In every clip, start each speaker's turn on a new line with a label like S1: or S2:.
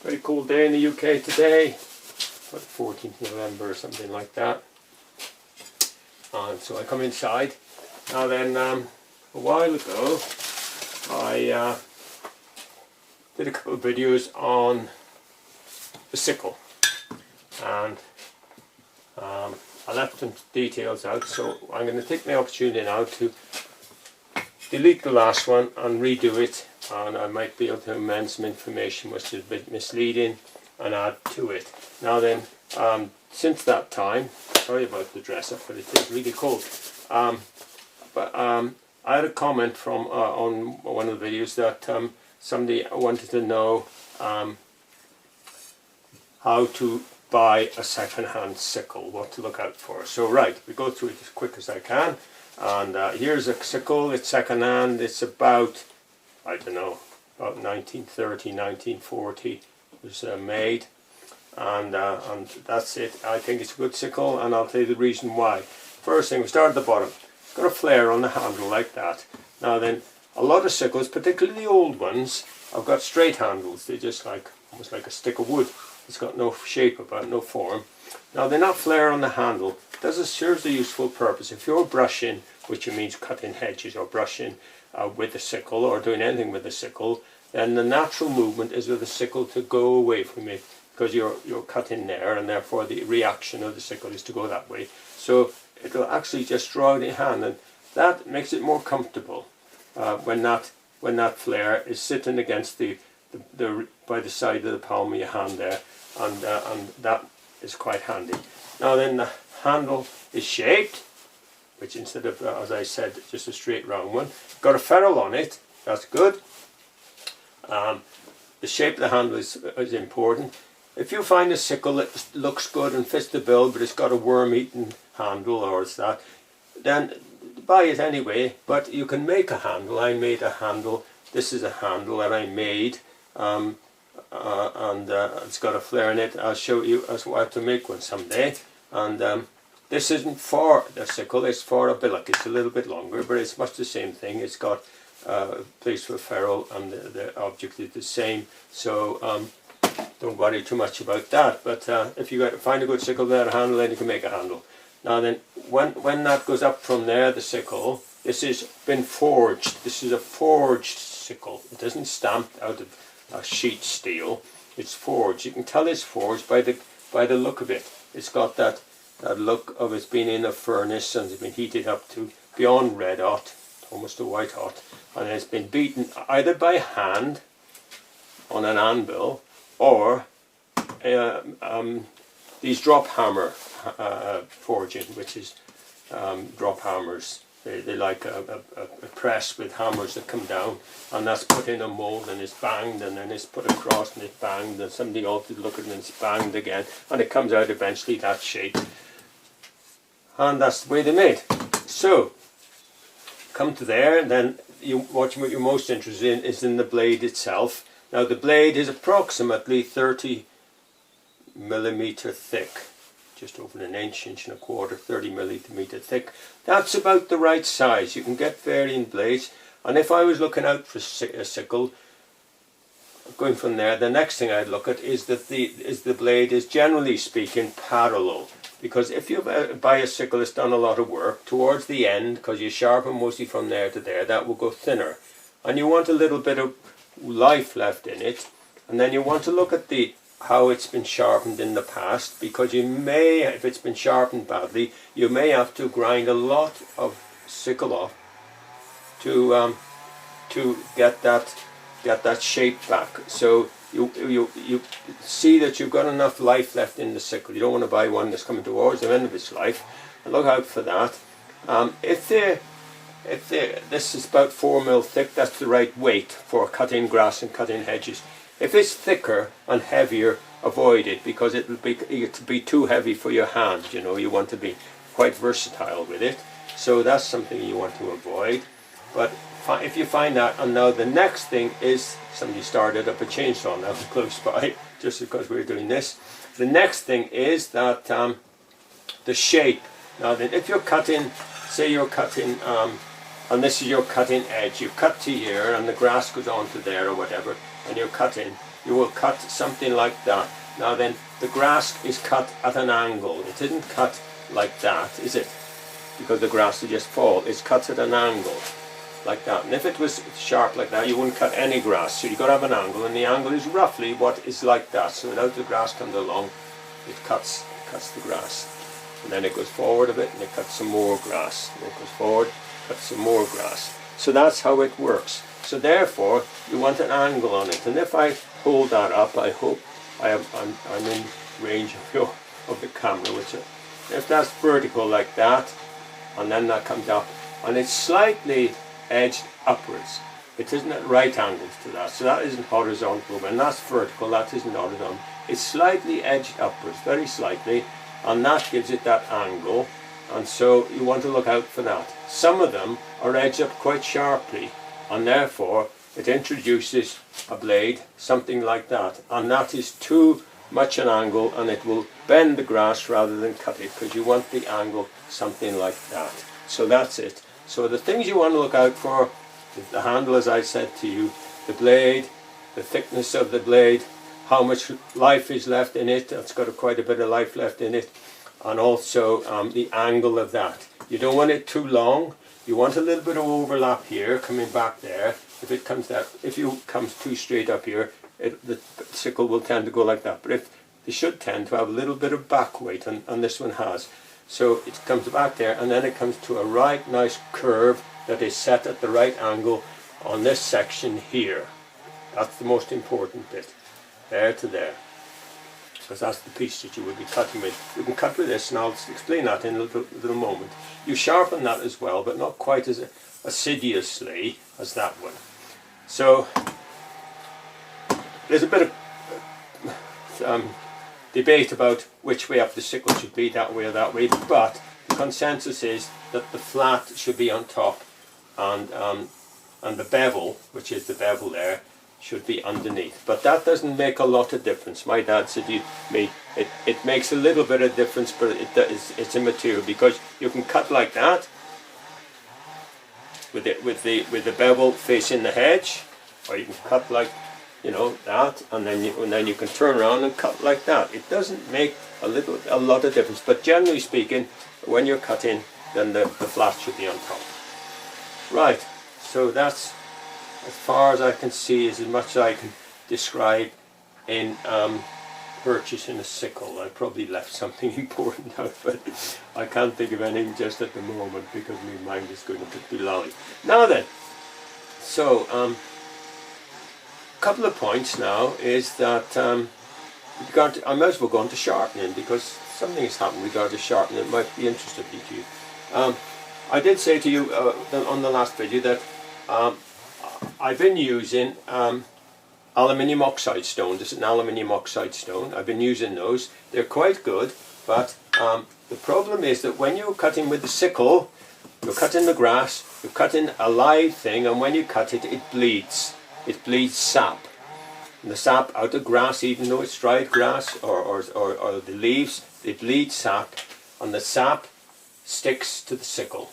S1: Very cool day in the UK today, about 14th November or something like that. And so I come inside. Now then, a while ago, I did a couple of videos on the sickle, and I left some details out, so I'm going to take the opportunity now to delete the last one and redo it, and I might be able to amend some information which is a bit misleading and add to it. Now then, since that time, sorry about the dress up, but it is really cold. I had a comment from on one of the videos that somebody wanted to know how to buy a second-hand sickle, what to look out for. So right, we go through it as quick as I can. And here's a sickle. It's second-hand. It's about, I don't know, about 1930, 1940 was made, and that's it. I think it's a good sickle, and I'll tell you the reason why. First thing, we start at the bottom. It's got a flare on the handle like that. Now then, a lot of sickles, particularly the old ones, have got straight handles. They're just like almost like a stick of wood. It's got no shape about, no form. Now they're not flare on the handle. Serves a useful purpose. If you're brushing, which means cutting hedges or brushing with the sickle or doing anything with the sickle, then the natural movement is of the sickle to go away from it, because you're cutting there, and therefore the reaction of the sickle is to go that way. So it'll actually just draw out your hand, and that makes it more comfortable when that flare is sitting against the by the side of the palm of your hand there, and that is quite handy. Now then, the handle is shaped, which instead of, as I said, just a straight round one, got a ferrule on it. That's good. The shape of the handle is important. If you find a sickle that looks good and fits the bill, but it's got a worm-eaten handle, or it's that, then buy it anyway. But you can make a handle. I made a handle. This is a handle that I made, and it's got a flare in it. I'll show you how to make one someday. And this isn't for the sickle, it's for a billock. It's a little bit longer, but it's much the same thing. It's got a place for a ferrule, and the object is the same. So don't worry too much about that. But if you find a good sickle without a handle, then you can make a handle. Now then, when that goes up from there, the sickle, this has been forged. This is a forged sickle. It isn't stamped out of sheet steel. It's forged. You can tell it's forged by the look of it. It's got that look of it's been in a furnace, and it's been heated up to beyond red hot, almost to white hot, and it's been beaten either by hand on an anvil, or these drop hammer forging, which is drop hammers. They like a press with hammers that come down, and that's put in a mould, and it's banged, and then it's put across, and it's banged, and somebody else will look at it, and it's banged again, and it comes out eventually that shape. And that's the way they're made. So, come to there, and then what you're most interested in is in the blade itself. Now the blade is approximately 30 millimeter thick. Just over an inch and a quarter, 30 millimeter thick. That's about the right size. You can get varying blades, and if I was looking out for a sickle, going from there, the next thing I'd look at is that the blade is, generally speaking, parallel. Because if you buy a sickle that's done a lot of work, towards the end, because you sharpen mostly from there to there, that will go thinner, and you want a little bit of life left in it, and then you want to look at how it's been sharpened in the past, because you may, if it's been sharpened badly, you may have to grind a lot of sickle off to get that shape back. So you see that you've got enough life left in the sickle. You don't want to buy one that's coming towards the end of its life. Look out for that. If this is about 4 mil thick, that's the right weight for cutting grass and cutting hedges. If it's thicker and heavier, avoid it, because it'll be too heavy for your hand. You know, you want to be quite versatile with it. So that's something you want to avoid. But if you find that, and now the next thing is, somebody started up a chainsaw now close by, just because we're doing this. The next thing is that the shape. Now then, if you're cutting, say you're cutting, and this is your cutting edge, you cut to here and the grass goes on to there or whatever, and you're cutting, you will cut something like that. Now then, the grass is cut at an angle. It isn't cut like that, is it? Because the grass will just fall. It's cut at an angle, like that. And if it was sharp like that, you wouldn't cut any grass. So you've got to have an angle, and the angle is roughly what is like that. So without the grass comes along, it cuts the grass. And then it goes forward a bit, and it cuts some more grass. And it goes forward, cuts some more grass. So that's how it works. So therefore, you want an angle on it. And if I hold that up, I hope I'm in range of the camera. If that's vertical like that, and then that comes up, and it's slightly edged upwards. It isn't at right angles to that. So that isn't horizontal. When that's vertical, that isn't horizontal. It's slightly edged upwards, very slightly, and that gives it that angle. And so you want to look out for that. Some of them are edged up quite sharply, and therefore it introduces a blade, something like that, and that is too much an angle, and it will bend the grass rather than cut it, because you want the angle something like that. So that's it. So the things you want to look out for, the handle, as I said to you, the blade, the thickness of the blade, how much life is left in it. It's got quite a bit of life left in it, and also the angle of that. You don't want it too long. You want a little bit of overlap here, coming back there. If it comes too straight up here, the sickle will tend to go like that. But it should tend to have a little bit of back weight, and this one has. So it comes back there, and then it comes to a right nice curve that is set at the right angle on this section here. That's the most important bit, there to there, because that's the piece that you will be cutting with. You can cut with this, and I'll explain that in a little moment. You sharpen that as well, but not quite as assiduously as that one. So there's a bit of debate about which way up the sickle should be, that way or that way, but the consensus is that the flat should be on top, and the bevel, which is the bevel there, should be underneath. But that doesn't make a lot of difference. My dad said it makes a little bit of difference, but it's immaterial, because you can cut like that with the bevel facing the hedge, or you can cut like that, and then you can turn around and cut like that. It doesn't make a lot of difference, but generally speaking, when you're cutting, then the flat should be on top. Right, so that's, as far as I can see, is as much as I can describe in purchasing a sickle. I probably left something important out, but I can't think of anything just at the moment, because my mind is going a bit blowy. Now then, so a couple of points now is that I might as well go on to sharpening, because something has happened regarding sharpening that might be interesting to you. I did say to you on the last video that I've been using aluminium oxide stone. This is an aluminium oxide stone. I've been using those. They're quite good, but the problem is that when you're cutting with the sickle, you're cutting the grass, you're cutting a live thing, and when you cut it, it bleeds. It bleeds sap. And the sap out of grass, even though it's dried grass or the leaves, they bleed sap, and the sap sticks to the sickle.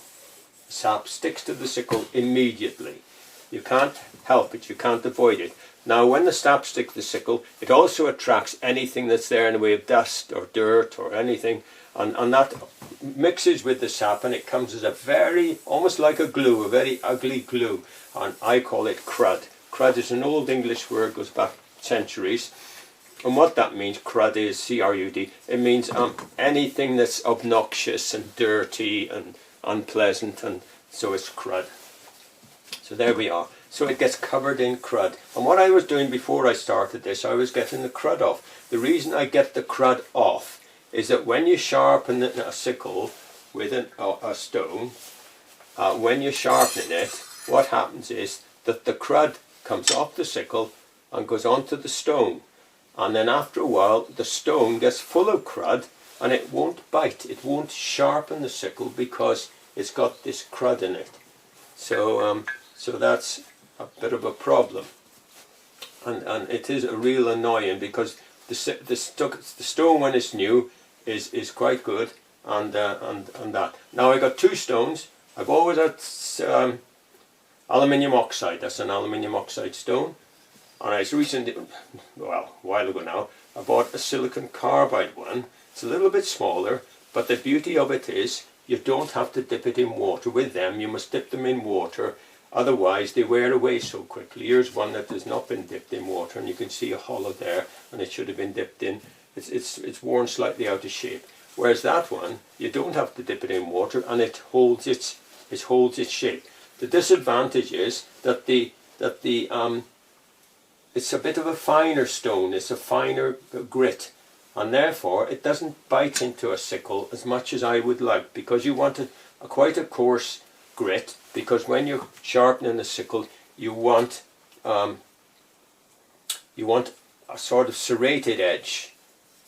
S1: The sap sticks to the sickle immediately. You can't help it, you can't avoid it. Now when the sap sticks to the sickle, it also attracts anything that's there in the way of dust or dirt or anything, and that mixes with the sap, and it comes as a very, almost like a glue, a very ugly glue, and I call it crud. Crud is an old English word, goes back centuries, and what that means, crud is C-R-U-D, it means anything that's obnoxious and dirty and unpleasant, and so it's crud. So there we are. So it gets covered in crud. And what I was doing before I started this, I was getting the crud off. The reason I get the crud off is that when you sharpen a sickle with a stone, when you're sharpening it, what happens is that the crud comes off the sickle and goes onto the stone. And then after a while, the stone gets full of crud, and it won't bite. It won't sharpen the sickle because it's got this crud in it. So that's a bit of a problem, and it is a real annoying, because the stone when it's new is quite good, and that. Now I got two stones. I've always had aluminium oxide. That's an aluminium oxide stone, And I recently, well, a while ago now, I bought a silicon carbide one. It's a little bit smaller, but the beauty of it is you don't have to dip it in water with them. You must dip them in water, otherwise they wear away so quickly. Here's one that has not been dipped in water, and you can see a hollow there, and it should have been dipped in. It's worn slightly out of shape. Whereas that one, you don't have to dip it in water, and it holds its shape. The disadvantage is that it's a bit of a finer stone. It's a finer grit, and therefore it doesn't bite into a sickle as much as I would like, because you want quite a coarse grit, because when you're sharpening a sickle you want a sort of serrated edge.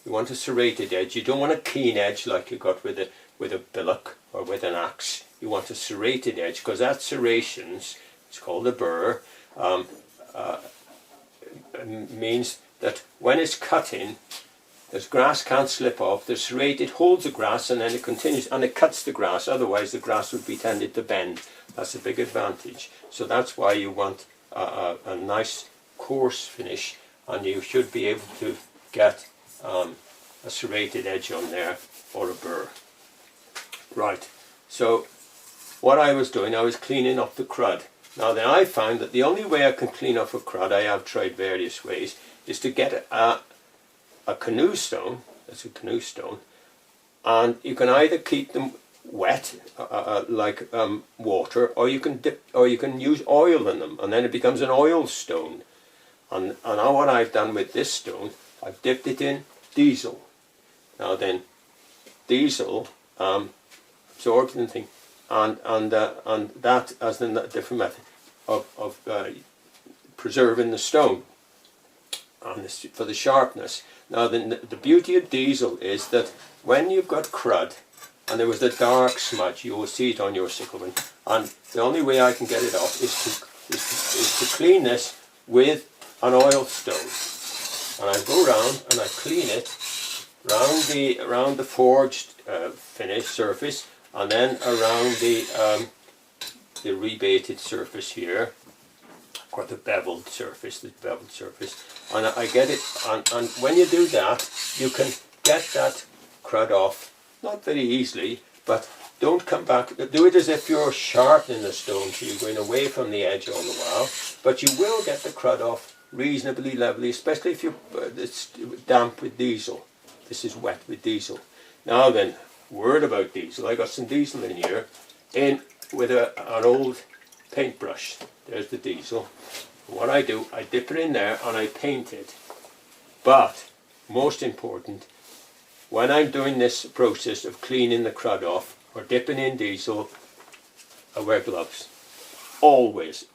S1: You want a serrated edge. You don't want a keen edge like you got with a billock or with an axe. You want a serrated edge, because that serrations, it's called a burr, means that when it's cutting, the grass can't slip off. The serrated holds the grass, and then it continues, and it cuts the grass. Otherwise the grass would be tended to bend. That's a big advantage. So that's why you want a nice coarse finish, and you should be able to get a serrated edge on there, or a burr. Right, so what I was doing, I was cleaning off the crud. Now then, I found that the only way I can clean off a crud, I have tried various ways, is to get a canoe stone. That's a canoe stone, and you can either keep them wet like water, or you can use oil in them, and then it becomes an oil stone. And now what I've done with this stone, I've dipped it in diesel. Now then, diesel absorbs the thing, and that as a different method of preserving the stone and for the sharpness. Now the beauty of diesel is that when you've got crud and there was the dark smudge, you will see it on your sickle, and the only way I can get it off is to clean this with an oil stone. And I go round and I clean it around the forged finish surface, and then around the rebated surface here, or the beveled surface, and I get it. And when you do that, you can get that crud off, not very easily, but don't come back. Do it as if you're sharpening the stone, so you're going away from the edge all the while. But you will get the crud off reasonably levelly, especially if it's damp with diesel. This is wet with diesel. Now then, word about diesel. I got some diesel in here, in with an old paintbrush. There's the diesel. What I do, I dip it in there and I paint it. But most important, when I'm doing this process of cleaning the crud off or dipping in diesel, I wear gloves. Always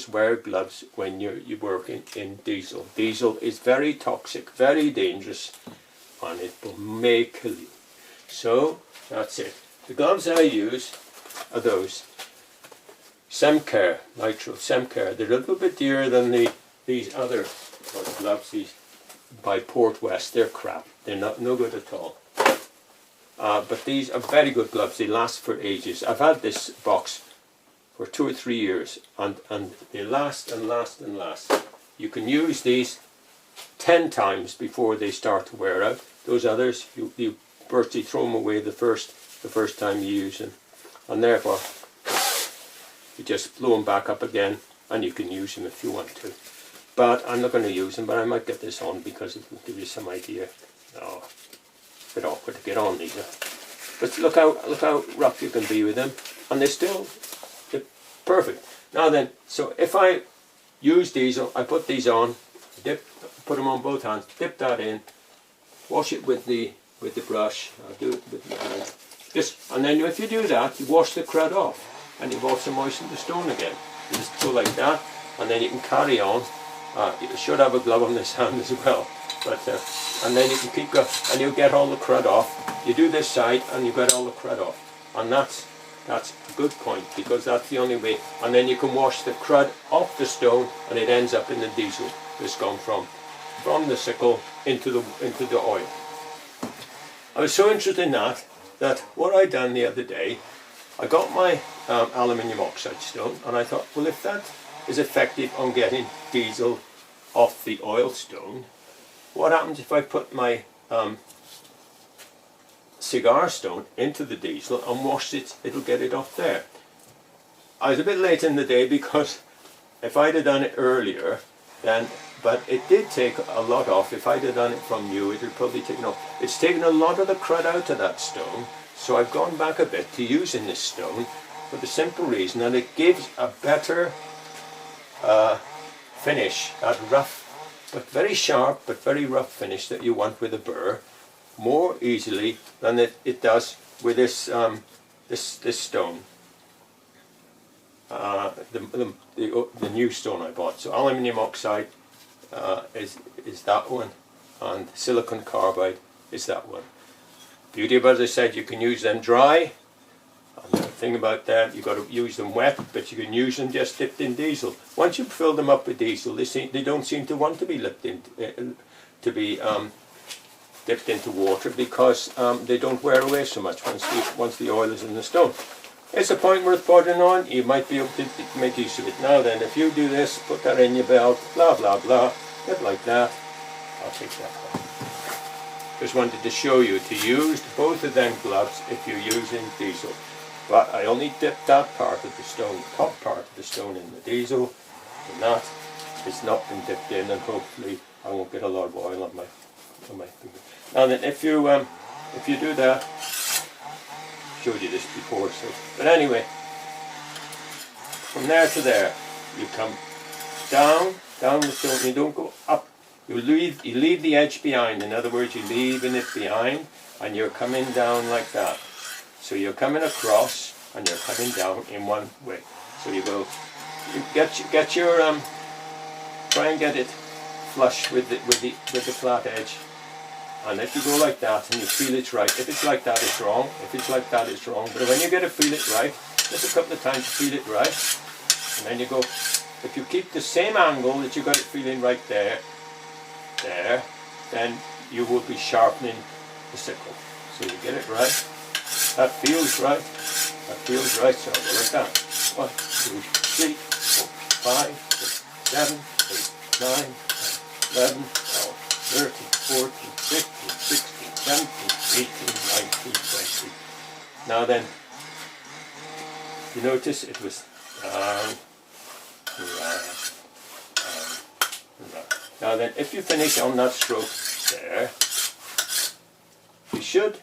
S1: wear gloves when you're working in diesel. Diesel is very toxic, very dangerous, and it may kill you. So that's it. The gloves I use are those Semcare, Nitro Semcare. They're a little bit dearer than these other gloves, these by Port West. They're crap. They're no good at all. But these are very good gloves. They last for ages. I've had this box for 2 or 3 years, and they last and last and last. You can use these 10 times before they start to wear out. Those others, you virtually throw them away the first time you use them, and therefore you just blow them back up again, and you can use them if you want to. But I'm not going to use them, but I might get this on because it will give you some idea. Oh, it's a bit awkward to get on these. But look how rough you can be with them, and they're perfect. Now then, so if I use diesel, I put these on, put them on both hands, dip that in, wash it with the brush. I'll do it with my hand. And then if you do that, you wash the crud off, and you've also moistened the stone again. You just go like that, and then you can carry on. You should have a glove on this hand as well. But and then you can keep going, and you'll get all the crud off. You do this side, and you get all the crud off, and that's a good point, because that's the only way. And then you can wash the crud off the stone, and it ends up in the diesel. It's gone from the sickle into the oil. I was so interested in that what I done the other day, I got my aluminium oxide stone, and I thought, well, if that is effective on getting diesel off the oil stone. What happens if I put my cigar stone into the diesel and wash it? It'll get it off there. I was a bit late in the day because if I'd have done it earlier, then, but it did take a lot off. If I'd have done it from new, it would probably take off. It's taken a lot of the crud out of that stone, so I've gone back a bit to using this stone for the simple reason that it gives a better finish, that rough, but very sharp, but very rough finish that you want with a burr, more easily than it does with this this stone. The new stone I bought. So aluminium oxide is that one, and silicon carbide is that one. Beauty about, as I said, you can use them dry. And the thing about that, you've got to use them wet, but you can use them just dipped in diesel. Once you fill them up with diesel, they don't seem to want to be dipped into water, because they don't wear away so much once the oil is in the stone. It's a point worth putting on. You might be able to make use of it. Now then, if you do this, put that in your belt, blah blah blah, get like that. I'll take that one. Just wanted to show you to use both of them gloves if you're using diesel. But I only dipped that part of the stone, the top part of the stone, in the diesel, and that has not been dipped in, and hopefully I won't get a lot of oil on my finger. Now then, if you do that, showed you this before, so, but anyway, from there to there, you come down the stone. You don't go up. You leave the edge behind. In other words, you're leaving it behind, and you're coming down like that. So you're coming across, and you're coming down in one way. So you go, you get your try and get it flush with the flat edge. And if you go like that and you feel it's right, if it's like that it's wrong, if it's like that it's wrong, but when you get to feel it right, just a couple of times to feel it right, and then you go, if you keep the same angle that you got it feeling right there, then you will be sharpening the sickle. So you get it right, that feels right, so I'll go like that. 1, 2, 3, 4, 5, 6, 7, 8, 9, 10, 11, 12, 13, 14, 15, 16, 17, 18, 19, 20. Now then, you notice it was Now then, if you finish on that stroke there, you should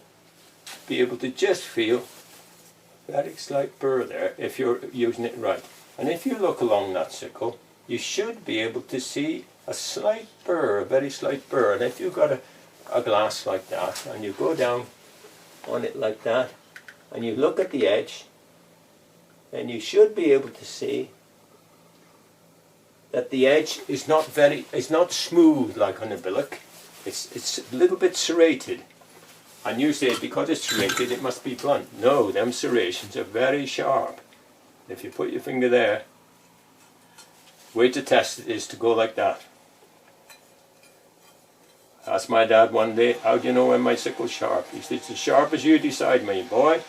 S1: be able to just feel very slight burr there if you're using it right. And if you look along that sickle, you should be able to see a slight burr, a very slight burr. And if you've got a glass like that, and you go down on it like that, and you look at the edge, then you should be able to see that the edge is not smooth like on a billock. It's a little bit serrated. And you say, because it's serrated, it must be blunt. No, them serrations are very sharp. If you put your finger there, way to test it is to go like that. Asked my dad one day, how do you know when my sickle's sharp? He said, it's as sharp as you decide, my boy.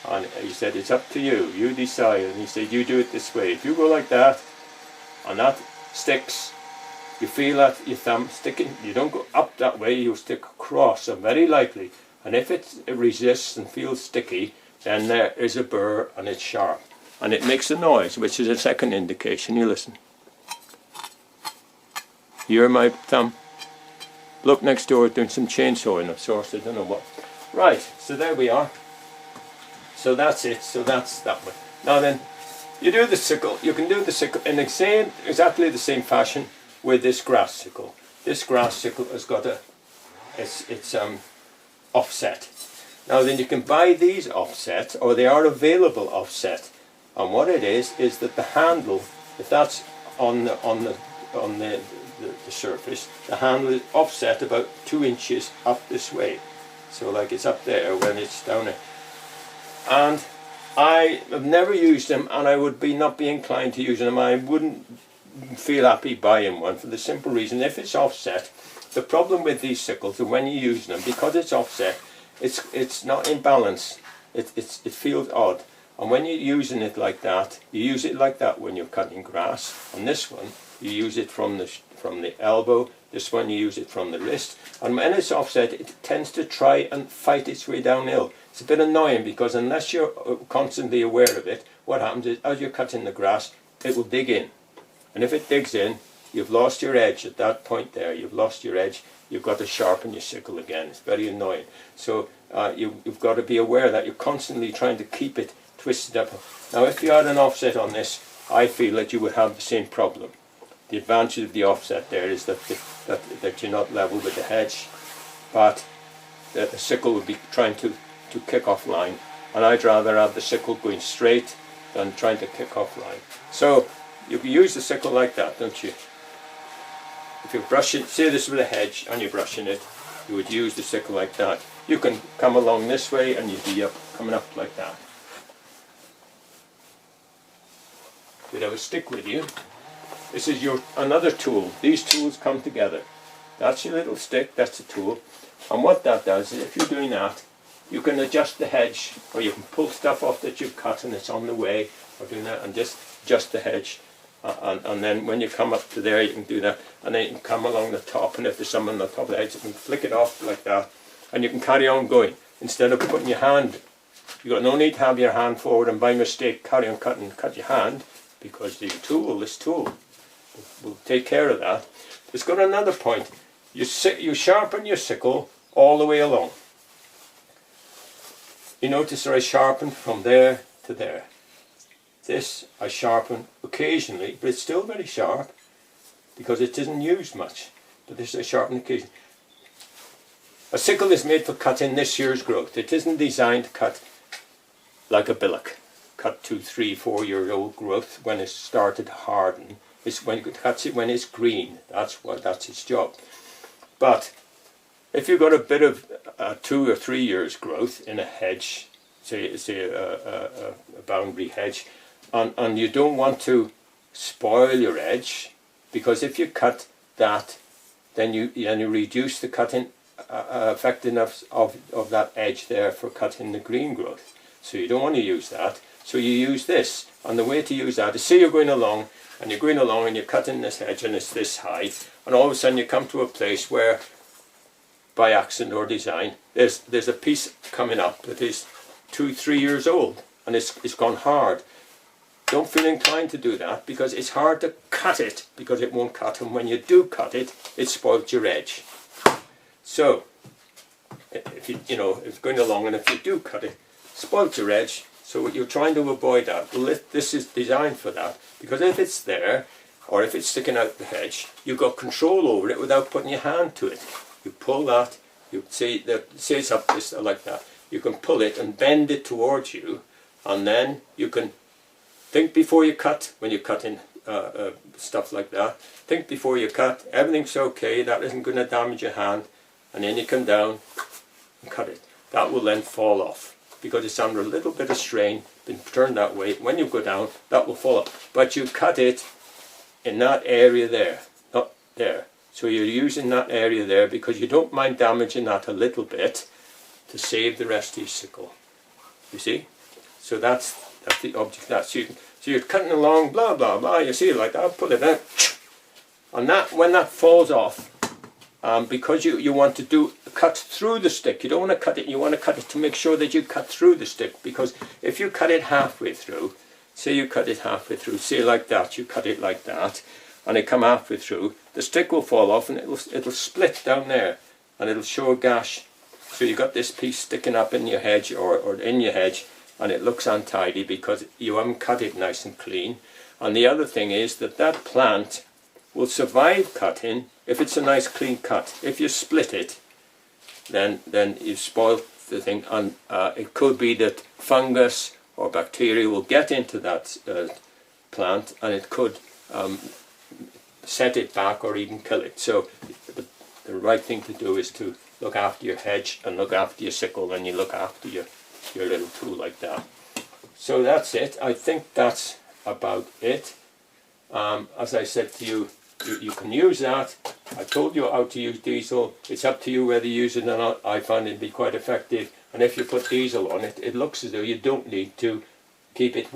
S1: And he said, it's up to you, you decide. And he said, you do it this way. If you go like that, and that sticks, you feel that your thumb sticking, you don't go up that way, you stick across, and very likely. And if it resists and feels sticky, then there is a burr and it's sharp. And it makes a noise, which is a second indication. You listen. Hear my thumb? Look next door doing some chainsawing of sorts, I don't know what. Right, so there we are. So that's it, so that's that one. Now then, you do the sickle, you can do the sickle in exactly the same fashion with this grass sickle. This grass sickle has got it's offset. Now then, you can buy these offset, or they are available offset. And what it is that the handle, if that's on the surface, the handle is offset about 2 inches up this way. So like it's up there when it's down there. And I have never used them, and I would not be inclined to use them. I wouldn't feel happy buying one for the simple reason, if it's offset, the problem with these sickles is when you use them, because it's offset, it's not in balance. It feels odd. And when you're using it like that, you use it like that when you're cutting grass. On this one, you use it from the elbow. This one you use it from the wrist. And when it's offset, it tends to try and fight its way downhill. It's a bit annoying because unless you're constantly aware of it, what happens is as you're cutting the grass, it will dig in. And if it digs in, you've lost your edge at that point there. You've lost your edge. You've got to sharpen your sickle again. It's very annoying. So you've got to be aware that you're constantly trying to keep it twisted up. Now if you had an offset on this, I feel that you would have the same problem. The advantage of the offset there is that you're not level with the hedge, but the sickle would be trying to kick off line, and I'd rather have the sickle going straight than trying to kick off line. So you can use the sickle like that, don't you? If you're brushing, say this with a hedge and you're brushing it, you would use the sickle like that. You can come along this way and you'd be coming up like that. You'd have a stick with you. This is another tool. These tools come together. That's your little stick, that's the tool. And what that does is if you're doing that, you can adjust the hedge, or you can pull stuff off that you've cut and it's on the way, or doing that, and just adjust the hedge. And then when you come up to there, you can do that, and then you can come along the top, and if there's some on the top of the hedge, you can flick it off like that, and you can carry on going. Instead of putting your hand, you've got no need to have your hand forward and by mistake carry on cutting, cut your hand, because this tool will take care of that. It's got another point. You sharpen your sickle all the way along. You notice that I sharpen from there to there. This I sharpen occasionally, but it's still very sharp because it isn't used much. But this I sharpen occasionally. A sickle is made for cutting this year's growth. It isn't designed to cut like a billock. Cut 2, 3, 4 year old growth when it's started to harden. It's when it cuts it when it's green. That's its job. But if you've got a bit of 2 or 3 years growth in a hedge, say a boundary hedge, and you don't want to spoil your edge, because if you cut that, then you reduce the cutting effectiveness of that edge there for cutting the green growth. So you don't want to use that. So you use this, and the way to use that is, say you're going along and you're cutting this hedge and it's this high, and all of a sudden you come to a place where, by accident or design, there's a piece coming up that is 2, 3 years old and it's gone hard. Don't feel inclined to do that, because it's hard to cut it, because it won't cut, and when you do cut it, it spoils your edge. So if it's going along and if you do cut it, spoils your edge. So you're trying to avoid that. This is designed for that, because if it's there, or if it's sticking out the hedge, you've got control over it without putting your hand to it. You pull that, you say it's up this like that. You can pull it and bend it towards you, and then you can think before you cut. When you're cutting stuff like that, think before you cut. Everything's okay. That isn't going to damage your hand, and then you come down and cut it. That will then fall off, because it's under a little bit of strain, been turned that way. When you go down, that will fall off. But you cut it in that area there, not there. So you're using that area there because you don't mind damaging that a little bit to save the rest of your sickle. You see? So that's the object. So you're cutting along, blah blah blah. You see it like that. Pull it out, and that when that falls off, because you want to cut through the stick. You don't want to cut it. You want to cut it to make sure that you cut through the stick. Because if you cut it halfway through, say you cut it halfway through, say like that, you cut it like that, and it come halfway through, the stick will fall off and it'll split down there, and it'll show a gash. So you got this piece sticking up in your hedge or in your hedge, and it looks untidy because you haven't cut it nice and clean. And the other thing is that plant will survive cutting if it's a nice clean cut. If you split it, then you've spoiled the thing, and it could be that fungus or bacteria will get into that plant, and it could set it back or even kill it. So the right thing to do is to look after your hedge and look after your sickle, and you look after your little tool like that. So that's it. I think that's about it. As I said to you, you can use that. I told you how to use diesel. It's up to you whether you use it or not. I find it to be quite effective, and if you put diesel on it, it looks as though you don't need to keep it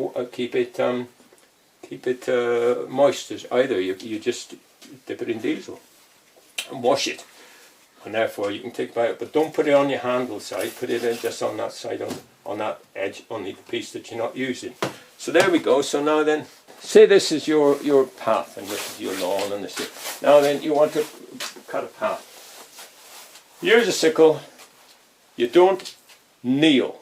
S1: keep it moist as either. You just dip it in diesel and wash it, and therefore you can take it out. But don't put it on your handle side. Put it in just on that side, on that edge, on the piece that you're not using. So there we go. So now then, say this is your path and this is your lawn and this is, now then you want to cut a path. Here's a sickle. You don't kneel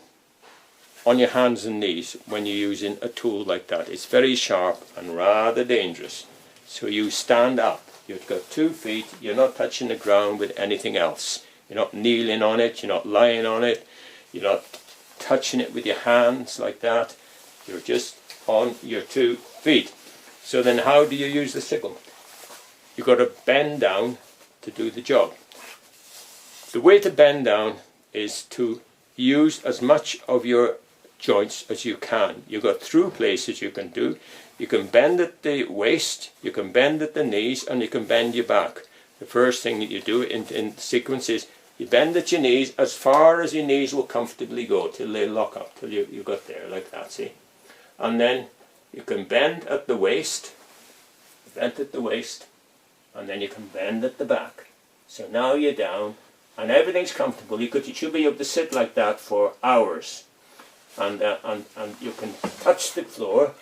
S1: on your hands and knees when you're using a tool like that. It's very sharp and rather dangerous. So you stand up. You've got 2 feet. You're not touching the ground with anything else. You're not kneeling on it. You're not lying on it. You're not touching it with your hands like that. You're just on your 2 feet. So then how do you use the sickle? You've got to bend down to do the job. The way to bend down is to use as much of your joints as you can. You've got through places you can do. You can bend at the waist, you can bend at the knees, and you can bend your back. The first thing that you do in sequence is you bend at your knees as far as your knees will comfortably go till they lock up, till you got there like that, see? And then you can bend at the waist, and then you can bend at the back. So now you're down, and everything's comfortable. You should be able to sit like that for hours. And you can touch the floor,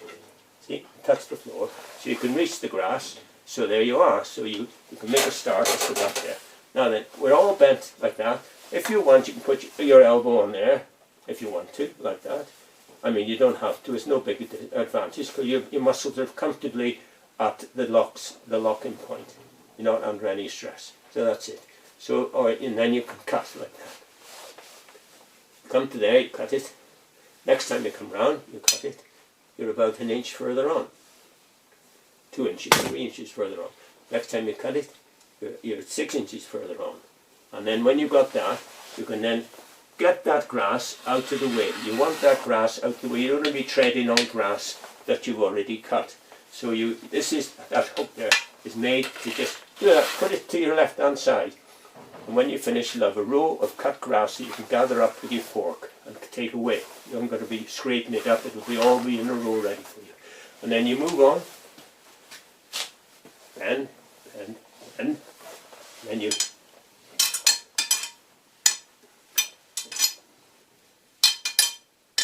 S1: see, touch the floor, so you can reach the grass, so there you are, so you can make a start, let's put that there. Now then, we're all bent like that. If you want, you can put your elbow on there, if you want to, like that. I mean, you don't have to, it's no big advantage, because your muscles are comfortably at the locking point. You're not under any stress, so that's it. So, alright, and then you can cut like that. Come to there, you cut it. Next time you come round, you cut it, you're about 1 inch further on. 2 inches, 3 inches further on. Next time you cut it, you're 6 inches further on. And then when you've got that, you can then get that grass out of the way. You want that grass out of the way. You don't want to be treading on grass that you've already cut. So that hook there is made to just do that, put it to your left hand side. And when you finish, you'll have a row of cut grass that you can gather up with your fork and take away. You haven't got to be scraping it up, it'll all be in a row ready for you. And then you move on, and then you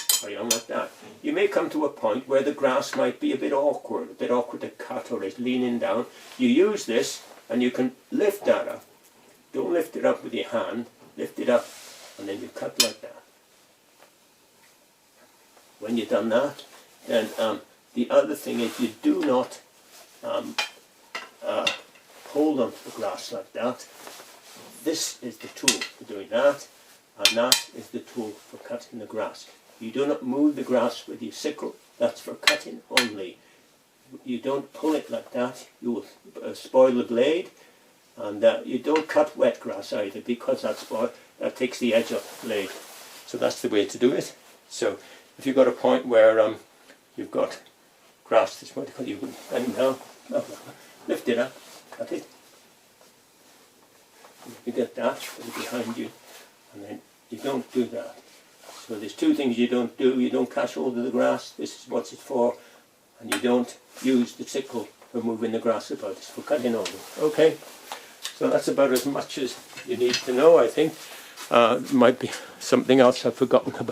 S1: carry on like that. You may come to a point where the grass might be a bit awkward to cut, or it's leaning down. You use this and you can lift that up. Don't lift it up with your hand, lift it up, and then you cut like that. When you've done that, then the other thing is you do not hold onto the grass like that. This is the tool for doing that, and that is the tool for cutting the grass. You do not move the grass with your sickle, that's for cutting only. You don't pull it like that, you will spoil the blade. And you don't cut wet grass either, because that takes the edge off the blade. So that's the way to do it. So if you've got a point where you've got grass, this what you can bend down, lift it up, cut it. You get that, put it behind you, and then you don't do that. So there's 2 things you don't do. You don't catch hold of the grass, this is what it's for, and you don't use the sickle for moving the grass about, it's for cutting only. Okay? So that's about as much as you need to know, I think. Might be something else I've forgotten about.